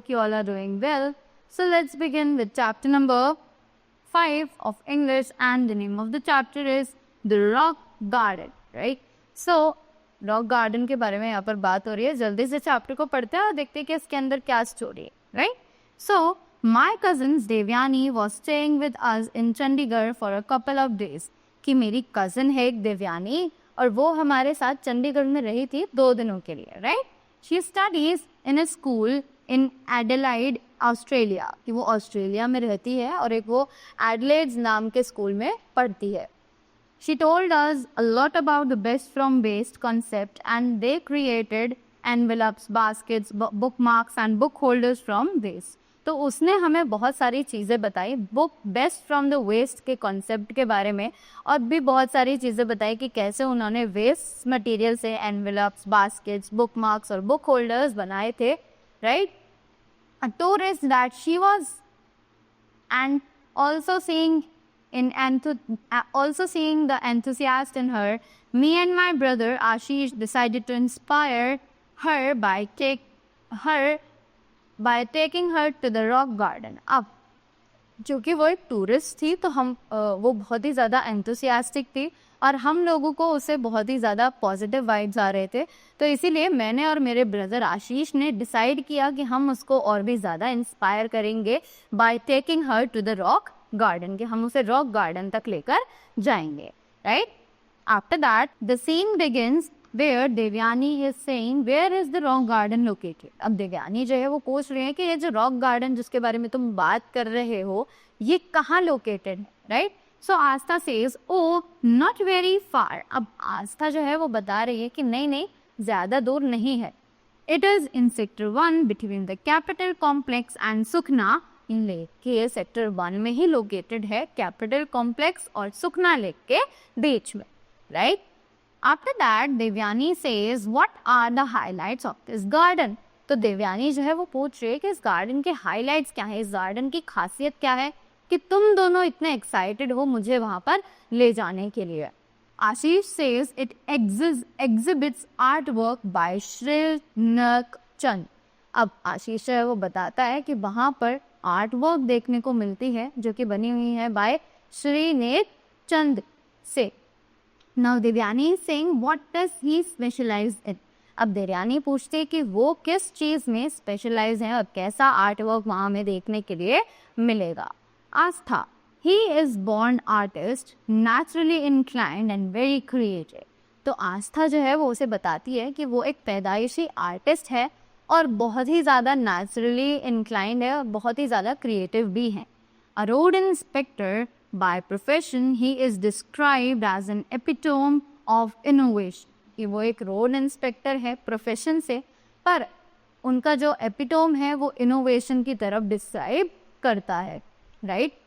hope you all are doing well. So let's begin with chapter number 5 of English, and the name of the chapter is The Rock Garden, right? So rock garden के बारे में यहाँ पर बात हो रही है. जल्दी से चैप्टर को पढ़ते हैं और देखते हैं कि इसके अंदर क्या स्टोरी है, right? So my cousins Devyani was staying with us in Chandigarh for a couple of days. कि मेरी कज़न है एक देवयानी और वो हमारे साथ चंडीगढ़ में रही थी 2 दिनों के लिए, right? She studies in a school in Adelaide Australia. कि वो ऑस्ट्रेलिया में रहती है और एक वो एडिलेड नाम के स्कूल में पढ़ती है. She told us a lot about the best from waste concept, and they created envelopes, baskets, bookmarks and book holders from waste. तो उसने हमें बहुत सारी चीज़ें बताई book best from the west के कॉन्सेप्ट के बारे में, और भी बहुत सारी चीज़ें बताई कि कैसे उन्होंने वेस्ट मटेरियल से एनवेलप्स, बास्केट्स, बुक मार्क्स और बुक होल्डर्स बनाए थे, right? Tourist that she was and also seeing the enthusiast in her, me and my brother Ashish decided to inspire her by taking her to the rock garden. अब चूँकि वो एक tourist थी तो वो बहुत ही ज़्यादा एंथुसियास्टिक थी और हम लोगों को उससे बहुत ही ज़्यादा पॉजिटिव वाइब्स आ रहे थे. तो इसीलिए मैंने और मेरे ब्रदर आशीष ने डिसाइड किया कि हम उसको और भी ज़्यादा इंस्पायर करेंगे by taking her to the rock garden, के हम उसे रॉक गार्डन तक लेकर जाएंगे, right? After that the scene begins where Devyani is saying where is the rock garden located. अब देवयानी जो है वो पूछ रही है कि ये जो रॉक गार्डन जिसके बारे में तुम बात कर रहे हो ये कहाँ लोकेटेड है, right? So Aastha says oh not very far. अब आस्था जो है वो बता रही है कि नहीं ज़्यादा दूर नहीं है. It is in sector 1 between the capital complex and Sukhna lake. के ये सेक्टर 1 में ही लोकेटेड है, कैपिटल कॉम्प्लेक्स और सुखना लेक के बीच में, right? After that Devyani says what are the highlights of this garden. तो देवयानी जो है वो पूछ रही है कि इस गार्डन के हाइलाइट्स क्या है, इस गार्डन की खासियत क्या है कि तुम दोनों इतने एक्साइटेड हो मुझे वहां पर ले जाने के लिए. Ashish says it exhibits art work by Shri Nek Chand. अब आशीष है वो बताता है कि वहां पर आर्ट वर्क देखने को मिलती है जो कि बनी हुई है बाय श्री नेक चंद से. Now Devyani saying what does he specialize in. अब देवयानी पूछते हैं कि वो किस चीज़ में स्पेशलाइज है और कैसा आर्ट वर्क वहाँ में देखने के लिए मिलेगा. Aastha he is born artist naturally inclined and very creative. तो आस्था जो है वो उसे बताती है कि वो एक पैदाइशी आर्टिस्ट है और बहुत ही ज़्यादा नेचुरली इंक्लाइंड है और बहुत ही ज़्यादा क्रिएटिव भी हैं. A road inspector by profession he is described as an epitome of innovation. कि वो एक रोड इंस्पेक्टर है प्रोफेशन से, पर उनका जो एपिटोम है वो इनोवेशन की तरफ डिस्क्राइब करता है, right?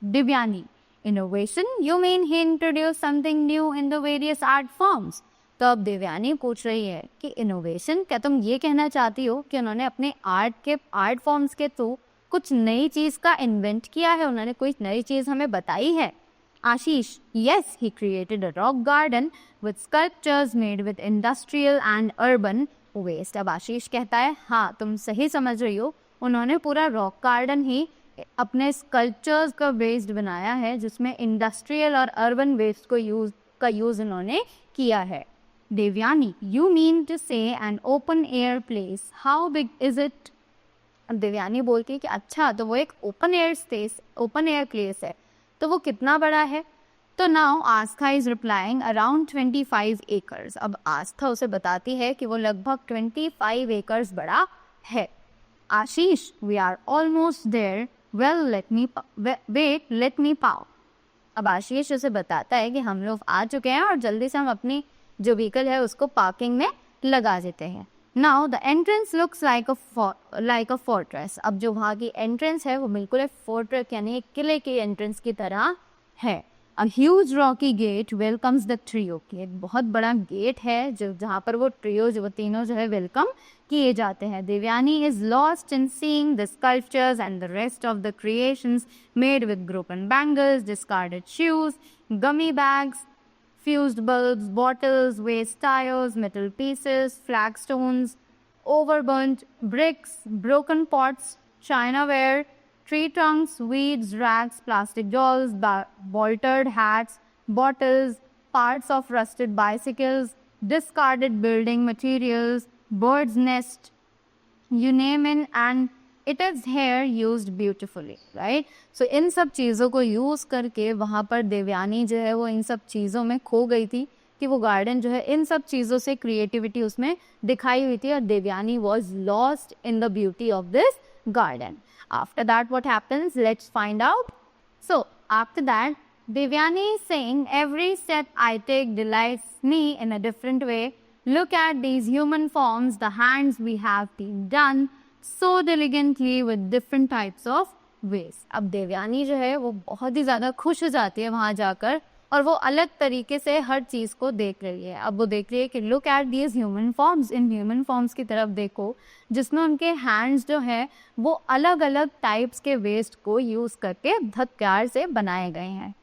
Divyani innovation you mean he introduce something new in the various art forms. तो अब देवयानी पूछ रही है कि इनोवेशन, क्या तुम ये कहना चाहती हो कि उन्होंने अपने आर्ट फॉर्म्स के थ्रू कुछ नई चीज़ का इन्वेंट किया है, उन्होंने कोई नई चीज़ हमें बताई है? Ashish yes he created a rock garden with sculptures made with industrial and urban waste. अब आशीष कहता है हाँ तुम सही समझ रही हो, उन्होंने पूरा रॉक गार्डन ही अपने स्कल्पचर्स का वेस्ट बनाया है जिसमें इंडस्ट्रियल और अर्बन वेस्ट को यूज़ उन्होंने किया है. देवयानी यू मीन टू से an open air place, how big is it. अब देवयानी बोलती है कि अच्छा तो वो एक ओपन एयर प्लेस है, तो वो कितना बड़ा है? तो now Aastha is replying around 25 acres. अब आस्था उसे बताती है कि वो लगभग 25 एकर्स बड़ा है. Ashish we are almost there, well let me पाओ. अब आशीष उसे बताता है कि हम लोग आ चुके हैं और जल्दी से हम अपनी जो व्हीकल है उसको पार्किंग में लगा देते हैं. Now the entrance looks like a fortress. अब जो वहाँ की एंट्रेंस है वो बिल्कुल एक फोर्ट्रेस यानी एक किले की एंट्रेंस की तरह है. A huge rocky gate welcomes the trio. की एक बहुत बड़ा गेट है जहाँ पर वो तीनों जो है वेलकम किए जाते हैं. Devyani is lost in seeing the sculptures and the rest of the creations made with broken bangles, discarded shoes, gummy bags, fused bulbs, bottles, waste tires, metal pieces, flagstones, overburnt bricks, broken pots, chinaware, tree trunks, weeds, rags, plastic dolls, bolted hats, bottles, parts of rusted bicycles, discarded building materials, bird's nest, you name it, and it is here used beautifully, right? So इन सब चीज़ों को use करके वहाँ पर देवयानी जो है वो इन सब चीज़ों में खो गई थी कि वो गार्डन जो है इन सब चीज़ों से क्रिएटिविटी उसमें दिखाई हुई थी और Devyani was lost in the beauty of this garden. After that, what happens? Let's find out. So, after that, Devyani is saying, every step I take delights me in a different way. Look at these human forms, the hands we have been done so diligently with different types of ways. अब देवयानी जो है वो बहुत ही ज़्यादा खुश हो जाती है वहाँ जाकर और वो अलग तरीके से हर चीज़ को देख रही है. अब वो देख रही है कि look at these human forms, in human forms की तरफ देखो जिसमें उनके हैंड्स जो है वो अलग अलग टाइप्स के वेस्ट को यूज़ करके धत्कार से बनाए गए हैं.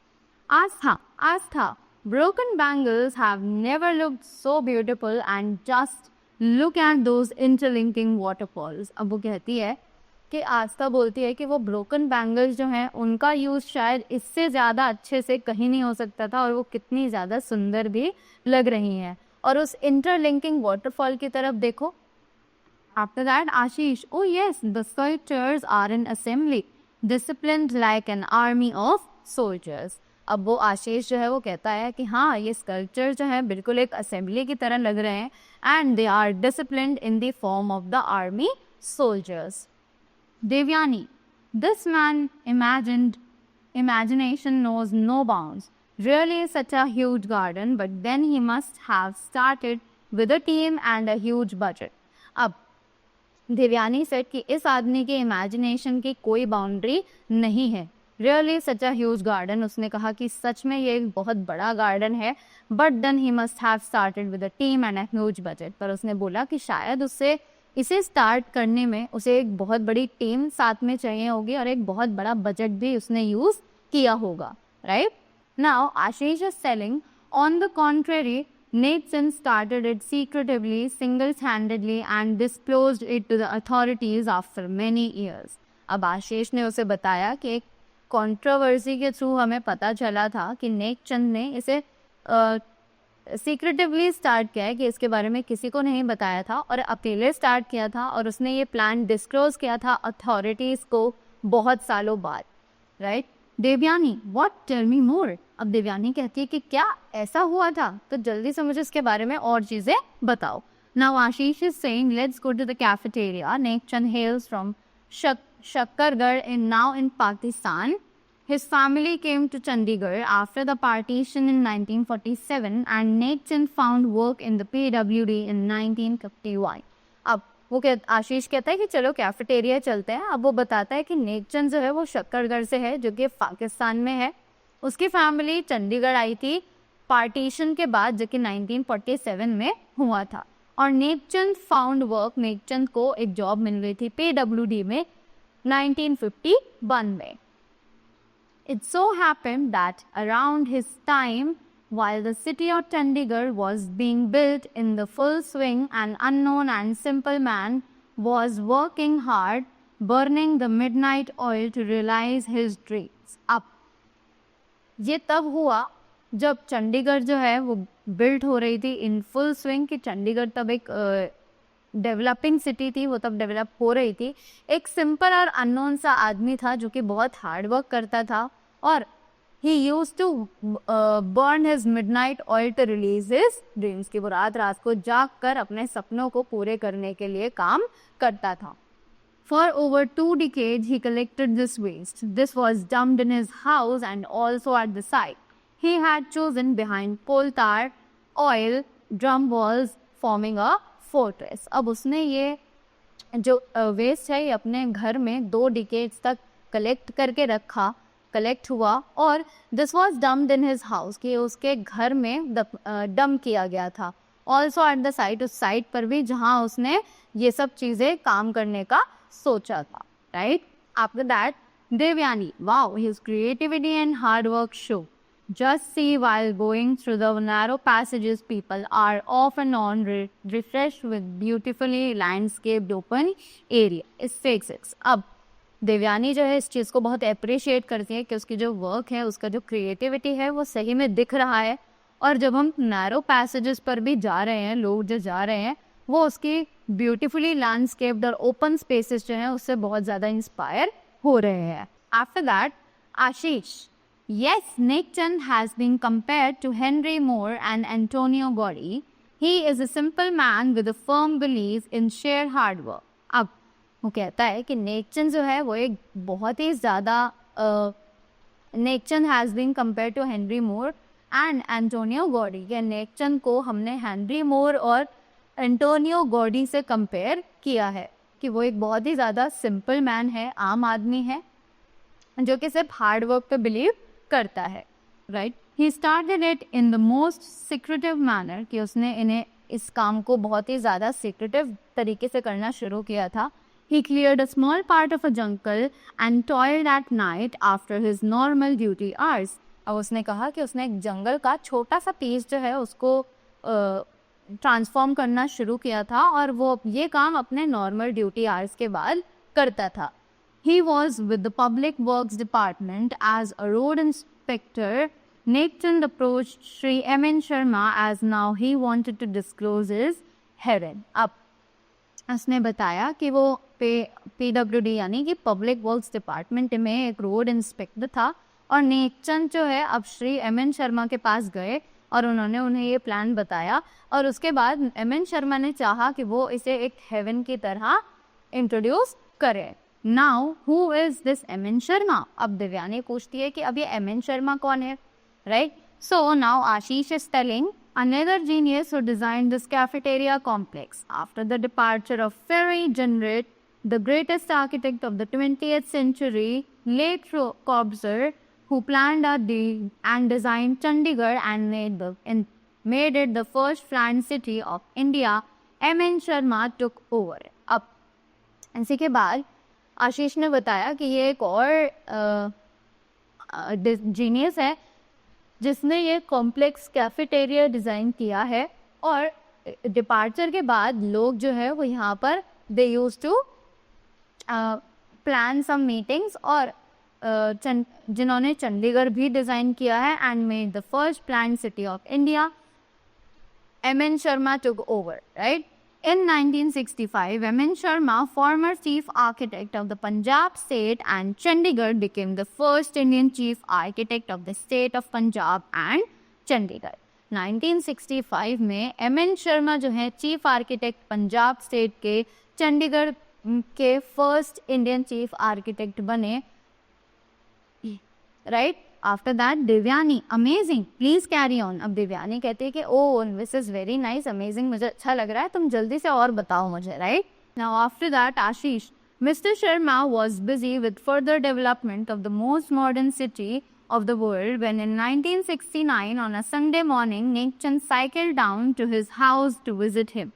आस्था, broken bangles have never looked so beautiful and just look at those interlinking waterfalls. अब वो कहती है कि आस्था बोलती है कि वो ब्रोकन बैंगल्स जो हैं उनका यूज़ शायद इससे ज़्यादा अच्छे से कहीं नहीं हो सकता था और वो कितनी ज़्यादा सुंदर भी लग रही हैं. और उस इंटरलिंकिंग वाटरफॉल की तरफ देखो. After that Ashish, oh yes, the sculptures are in assembly, disciplined like an army of soldiers. अब वो आशीष जो है वो कहता है कि हाँ, ये स्कल्पचर जो है बिल्कुल एक असेंबली की तरह लग रहे हैं and they are disciplined in the form of the army soldiers. Devyani, this man imagination knows no bounds. Really such a huge garden, but then he must have started with a team and a huge budget. अब Devyani said कि इस आदमी के imagination की कोई boundary नहीं है. Really such a huge garden, उसने कहा कि सच में ये एक बहुत बड़ा गार्डन है, but then he must have started with a team and a huge budget. पर उसने बोला कि शायद उससे इसे स्टार्ट करने में उसे एक बहुत बड़ी टीम साथ में चाहिए होगी और एक बहुत बड़ा बजट भी उसने यूज़ किया होगा, right? Now Ashish is selling, on the contrary, Nathan started it secretively, single-handedly and disclosed it to the authorities after many years. अब आशीष ने उसे बताया कि एक कंट्रोवर्सी के थ्रू हमें पता चला था कि नेकचंद ने इसे सीक्रेटिवली स्टार्ट किया है, कि इसके बारे में किसी को नहीं बताया था और अकेले स्टार्ट किया था और उसने ये प्लान डिस्क्लोज किया था अथॉरिटीज़ को बहुत सालों बाद, right? Devyani, what, tell me more. अब देवयानी कहती है कि क्या ऐसा हुआ था, तो जल्दी से मुझे इसके बारे में और चीज़ें बताओ. Now Ashish is saying, let's go to the cafeteria. Nek Chand hails from Shakargarh in Pakistan. His family came to Chandigarh after the partition in 1947 and Nathan found work in the PWD in 1951. अब वो आशीष कहता है कि चलो कैफेटेरिया चलते हैं. अब वो बताता है कि नेकचंद जो है वो शक्करगढ़ से है जो कि पाकिस्तान में है. उसकी फैमिली चंडीगढ़ आई थी पार्टीशन के बाद जो कि 1947 में हुआ था और नेकचंद फाउंड वर्क, नेकचंद को एक जॉब मिल गई थी PWD में 1951 में. It so happened that around his time, while the city of Chandigarh was being built in the full swing, an unknown and simple man was working hard, burning the midnight oil to realize his dreams. अब ये तब हुआ जब चंडीगढ़ जो है वो built हो रही थी इन फुल स्विंग, कि चंडीगढ़ तब एक डेवलपिंग सिटी थी, वो तब डेवलप हो रही थी. एक सिंपल और अननोन सा आदमी था जो कि बहुत हार्ड वर्क करता था और he used to burn his midnight oil to release his dreams, कि वो रात को जाग कर अपने सपनों को पूरे करने के लिए काम करता था. For over 2 decades he collected this waste. This was dumped in his house and also at the site he had chosen behind coal tar, oil, drum walls forming a fortress. अब उसने ये जो वेस्ट है ये अपने घर में 2 decades तक कलेक्ट करके रखा, कलेक्ट हुआ और this was dumped in his house, कि उसके घर में डंप किया गया था. ऑल्सो एट द साइट, उस साइट पर भी जहाँ उसने ये सब चीज़ें काम करने का सोचा था, right? After that Devyani, wow, his creativity and hard work show. Just see, while going through the narrow passages, people are off and on refreshed with beautifully landscaped open area. इससे एक्सेस अब देवयानी जो है इस चीज़ को बहुत अप्रिशिएट करती है कि उसकी जो वर्क है, उसका जो क्रिएटिविटी है वो सही में दिख रहा है। और जब हम नैरो पैसेजेस पर भी जा रहे हैं, लोग जो जा रहे हैं वो उसकी ब्यूटीफुली लैंडस्केप्ड और ओपन स्पेसेस जो हैं उससे बहुत ज़्यादा इंस्पायर हो रहे हैं। After that Ashish, yes, Nick Chand has been compared to Henry Moore and Antonio Gaudi. He is a simple man with a firm belief in sheer hard work. अब वो कहता है कि नेक चंद जो है वो एक बहुत ही ज़्यादा Nek Chand has been compare to Henry Moore and Antonio Gaudi. या नेक चंद को हमने हेनरी मोर और एंटोनियो गॉडी से कंपेयर किया है कि वो एक बहुत ही ज़्यादा सिंपल मैन है, आम आदमी है जो कि सिर्फ हार्ड वर्क पे बिलीव करता है, right. He started it in the most secretive manner, कि उसने इन्हें इस काम को बहुत ही ज़्यादा सीक्रेटिव तरीके से करना शुरू किया था। He cleared a small part of a jungle and toiled at night after his normal duty hours. अब उसने कहा कि उसने एक जंगल का छोटा सा पीस जो है उसको ट्रांसफॉर्म करना शुरू किया था और वो ये काम अपने नॉर्मल ड्यूटी आवर्स के बाद करता था। He was with the Public Works Department as a road inspector. Nick Chand approached Shri M.N. Sharma as now he wanted to disclose his herein. अब उसने बताया कि वो PWD यानी कि पब्लिक वर्क्स डिपार्टमेंट में एक रोड इंस्पेक्टर था और नेक चंद जो है अब श्री M.N. शर्मा के पास गए और उन्होंने उन्हें ये प्लान बताया और उसके बाद M.N. शर्मा ने चाहा कि वो इसे एक हेवन की तरह इंट्रोड्यूस करे। Now who is this M.N. Sharma? अब देवयानी पूछती है कि अब ये M.N. शर्मा कौन है, right. So now Ashish is telling another genius who designed this cafeteria complex. After the departure of Ferry Generate, the greatest architect of the 20th century, late Corbusier, who planned and designed Chandigarh and made it the first planned city of India, M.N. Sharma took over. अब इसी के बाद आशीष ने बताया कि ये एक और जीनियस है जिसने ये कॉम्प्लेक्स कैफेटेरिया डिज़ाइन किया है और डिपार्चर के बाद लोग जो है वो यहाँ पर they use to plan some meetings और जिन्होंने चंडीगढ़ भी डिज़ाइन किया है and made the first plan city of India, M.N. Sharma took over, right? In 1965, M.N. Sharma, former chief architect of the Punjab state and Chandigarh, became the first Indian chief architect of the state of Punjab and Chandigarh. 1965 में M.N. Sharma जो है chief architect Punjab state के, चंडीगढ़ के first Indian chief architect बने, right. After that Devyani, amazing, please carry on. अब देवयानी कहती है कि oh this is very nice, amazing, मुझे अच्छा लग रहा है, तुम जल्दी से और बताओ मुझे, right. Now after that Ashish, mister Sharma was busy with further development of the most modern city of the world when in 1969 on a Sunday morning Nick Chand cycled down to his house to visit him.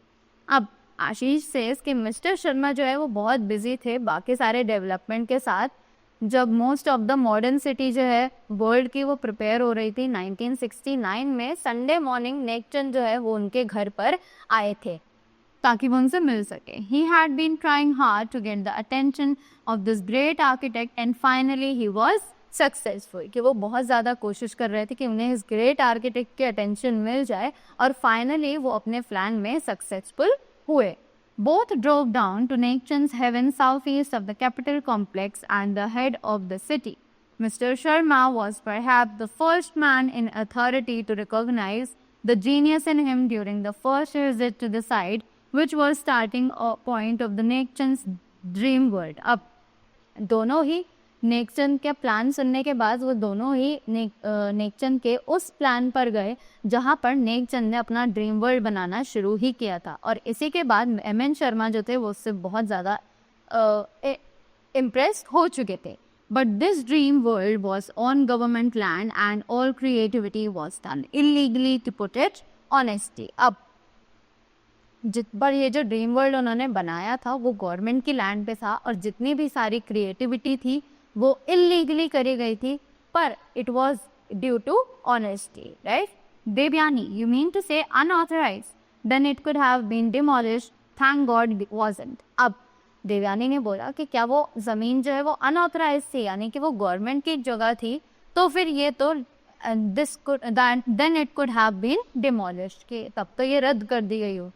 अब आशीष says कि mister Sharma जो है वो बहुत busy थे बाकी सारे development के साथ जब most of the modern city जो है वर्ल्ड की वो प्रिपेयर हो रही थी। 1969 में संडे मॉर्निंग नेक चंद जो है वो उनके घर पर आए थे ताकि वो उनसे मिल सके। He had been trying hard to get the attention of this great architect and finally he was successful, कि वो बहुत ज़्यादा कोशिश कर रहे थे कि उन्हें इस ग्रेट आर्किटेक्ट के अटेंशन मिल जाए और फाइनली वो अपने प्लान में सक्सेसफुल हुए। Both drove down to Nick Chand's heaven southeast of the Capitol complex and the head of the city. Mr. Sharma was perhaps the first man in authority to recognize the genius in him during the first visit to the site, which was starting point of the Nick Chand's dream world. अब दोनों ही नेक चंद के plan सुनने के बाद वो दोनों ही नेक चंद के उस प्लान पर गए जहाँ पर नेक चंद ने अपना ड्रीम वर्ल्ड बनाना शुरू ही किया था और इसी के बाद M.N. शर्मा जो थे वो उससे बहुत ज़्यादा इम्प्रेस हो चुके थे। But this dream world was on government land and all creativity was done illegally to put it honesty. अब पर ये जो ड्रीम वर्ल्ड उन्होंने बनाया था वो गवर्नमेंट की लैंड पे था और जितनी भी सारी क्रिएटिविटी थी वो इलीगली करी गई थी, पर it was due to honesty, right? Devyani, you mean to say unauthorized? Then it could have been demolished. Thank God it wasn't. अब देवयानी ने बोला कि क्या वो ज़मीन जो है वो अनऑथराइज थी, यानी कि वो गवर्नमेंट की जगह थी, तो फिर ये तो then it could have been demolished, कि तब तो ये रद्द कर दी गई हो,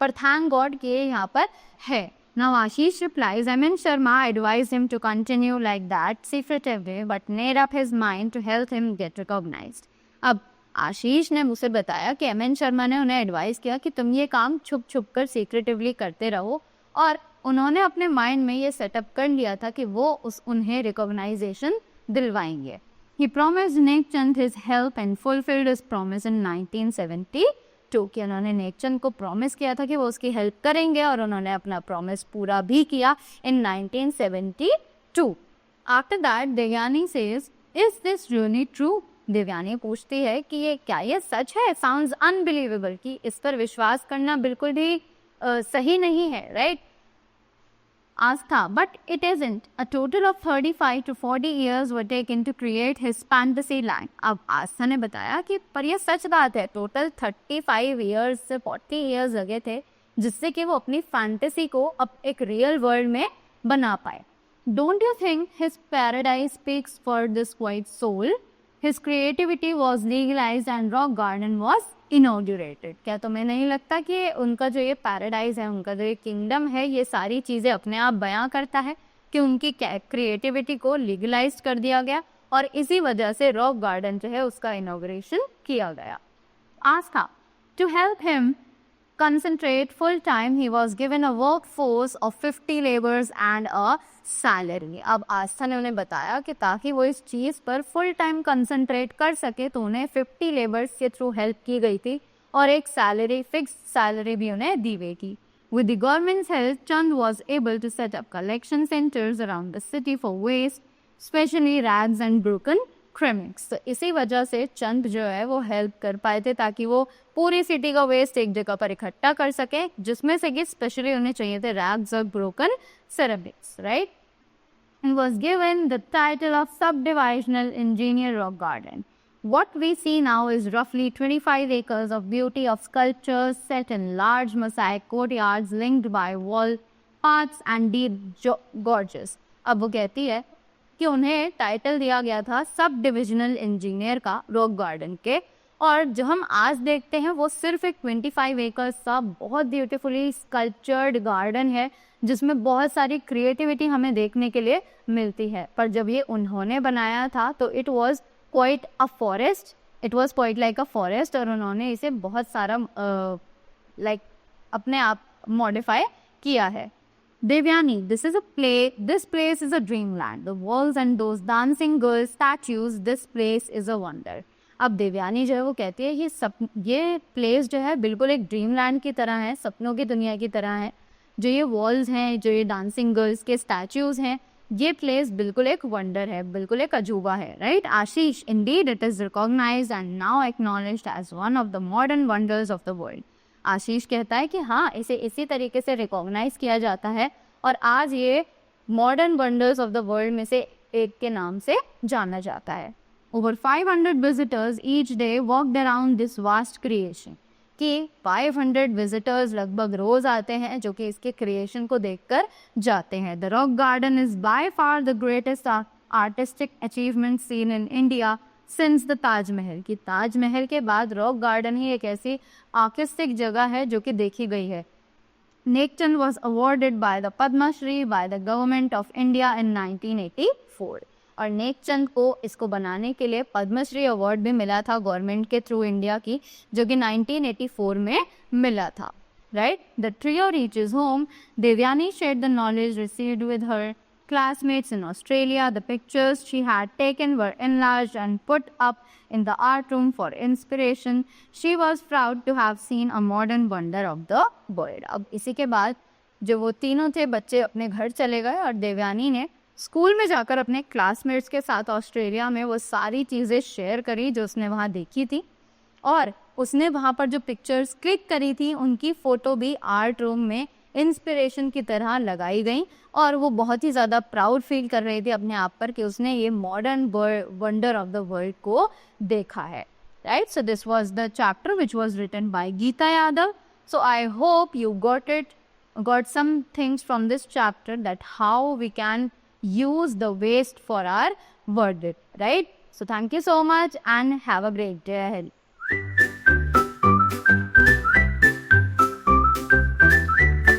पर थैंक गॉड कि ये यहाँ पर है. Now Ashish replies, M.N. Sharma advised him to continue like that secretively but made up his mind to help him get recognized. अब आशीष ने मुझसे बताया कि M.N. शर्मा ने उन्हें एडवाइस किया कि तुम ये काम छुप छुप कर सीक्रेटिवली करते रहो, और उन्होंने अपने माइंड में ये सेटअप कर लिया था कि वो उन्हें रिकॉग्नाइजेशन दिलवाएंगे. He promised Nek Chand his help and fulfilled his promise in 1972. कि उन्होंने नेकचंद को प्रॉमिस किया था कि वो उसकी हेल्प करेंगे, और उन्होंने अपना प्रॉमिस पूरा भी किया in 1972. After that Devyani says, is this really true? Devyani पूछती है कि ये क्या ये सच है? साउंड्स अनबिलीवेबल, कि इस पर विश्वास करना बिल्कुल भी सही नहीं है, right? Astha, but it isn't. A total of 35 to 40 years were taken to create his fantasy land. अब आस्था ने बताया कि पर यह सच बात है, टोटल 35 years से 40 years लगे थे जिससे कि वो अपनी फैंटेसी को अब एक रियल वर्ल्ड में बना पाए. Don't you think his paradise speaks for this quiet soul? His creativity was legalized and rock garden was inaugurated. क्या तुम्हें नहीं लगता कि उनका जो ये पैराडाइज है, उनका जो ये किंगडम है, ये सारी चीज़ें अपने आप बयां करता है कि उनकी क्रिएटिविटी को लीगलाइज कर दिया गया, और इसी वजह से रॉक गार्डन जो है उसका इनॉग्रेशन किया गया. Aastha, to help him concentrate full time, he was given a workforce of 50 laborers and a salary. अब आस्था ने उन्हें बताया कि ताकि वो इस चीज़ पर फुल टाइम कंसंट्रेट कर सके तो उन्हें 50 लेबर्स के थ्रू हेल्प की गई थी, और एक सैलरी, फिक्स सैलरी भी उन्हें दी गई थी. With the government's help, Chand was able to set up collection centers around the city for waste, especially rags and broken क्रेमिक्स. तो इसी वजह से चंद जो है वो हेल्प कर पाए थे ताकि वो पूरी सिटी का वेस्ट एक जगह पर इकट्ठा कर सके, जिसमें से कि स्पेशली उन्हें चाहिए थे रैग्स और broken ceramics, right? He was given the title of subdivisional engineer rock garden. What we see now is roughly 25 acres of beauty of sculptures set in large mosaic courtyards linked by wall paths and deep gorges. अब वो कहती है कि उन्हें title दिया गया था sub divisional engineer का रॉक गार्डन के, और जो हम आज देखते हैं वो सिर्फ एक 25 एकड़ का बहुत ब्यूटीफुली स्कल्पचर्ड गार्डन है जिसमें बहुत सारी क्रिएटिविटी हमें देखने के लिए मिलती है. पर जब ये उन्होंने बनाया था तो it was quite a forest, it was quite like a forest, और उन्होंने इसे बहुत सारा अपने आप मॉडिफाई किया है. Devyani, this place is a dreamland. The walls and those dancing girl statues, this place is a wonder. अब देवयानी जो है वो कहती है ये प्लेस जो है बिल्कुल एक ड्रीम लैंड की तरह है, सपनों की दुनिया की तरह है. जो ये वॉल्स हैं, जो ये डांसिंग गर्ल्स के स्टैचूज हैं, ये प्लेस बिल्कुल एक वंडर है, बिल्कुल एक अजूबा है, right? Ashish, indeed it is recognised and now acknowledged as one of the modern wonders of the world. Ashish कहता है कि हाँ, इसे इसी तरीके से रिकॉग्नाइज किया जाता है और आज ये modern wonders of the world में से एक के नाम से जाना जाता है. Over 500 visitors each day walked around this vast creation, कि 500 विजिटर्स लगभग रोज आते हैं जो कि इसके क्रिएशन को देखकर जाते हैं. The rock garden is by far the greatest artistic achievement seen in India since the Taj Mahal, कि ताजमहल के बाद रॉक गार्डन ही एक ऐसी आर्टिस्टिक जगह है जो कि देखी गई है. Nek Chand was awarded by the Padma Shri by the government of India in 1984, और नेकचंद को इसको बनाने के लिए पद्मश्री अवार्ड भी मिला था गवर्नमेंट के थ्रू इंडिया की, जो कि 1984 में मिला था, right? The trio reaches home. Devyani shared the knowledge received with her classmates in Australia. The pictures she had taken were enlarged and put up in the art room for inspiration. She was proud to have seen a modern wonder of the world. अब इसी के बाद जो वो तीनों थे बच्चे अपने घर चले गए और देवयानी ने स्कूल में जाकर अपने क्लासमेट्स के साथ ऑस्ट्रेलिया में वो सारी चीज़ें शेयर करी जो उसने वहाँ देखी थी, और उसने वहाँ पर जो पिक्चर्स क्लिक करी थी उनकी फ़ोटो भी आर्ट रूम में इंस्पिरेशन की तरह लगाई गई और वो बहुत ही ज़्यादा प्राउड फील कर रहे थे अपने आप पर कि उसने ये modern wonder of the world को देखा है, right. So this was the chapter which was written by Geeta Yadav. So I hope you got some things from this chapter, that how we can use the waste for our verdict, right? So thank you so much and have a great day ahead.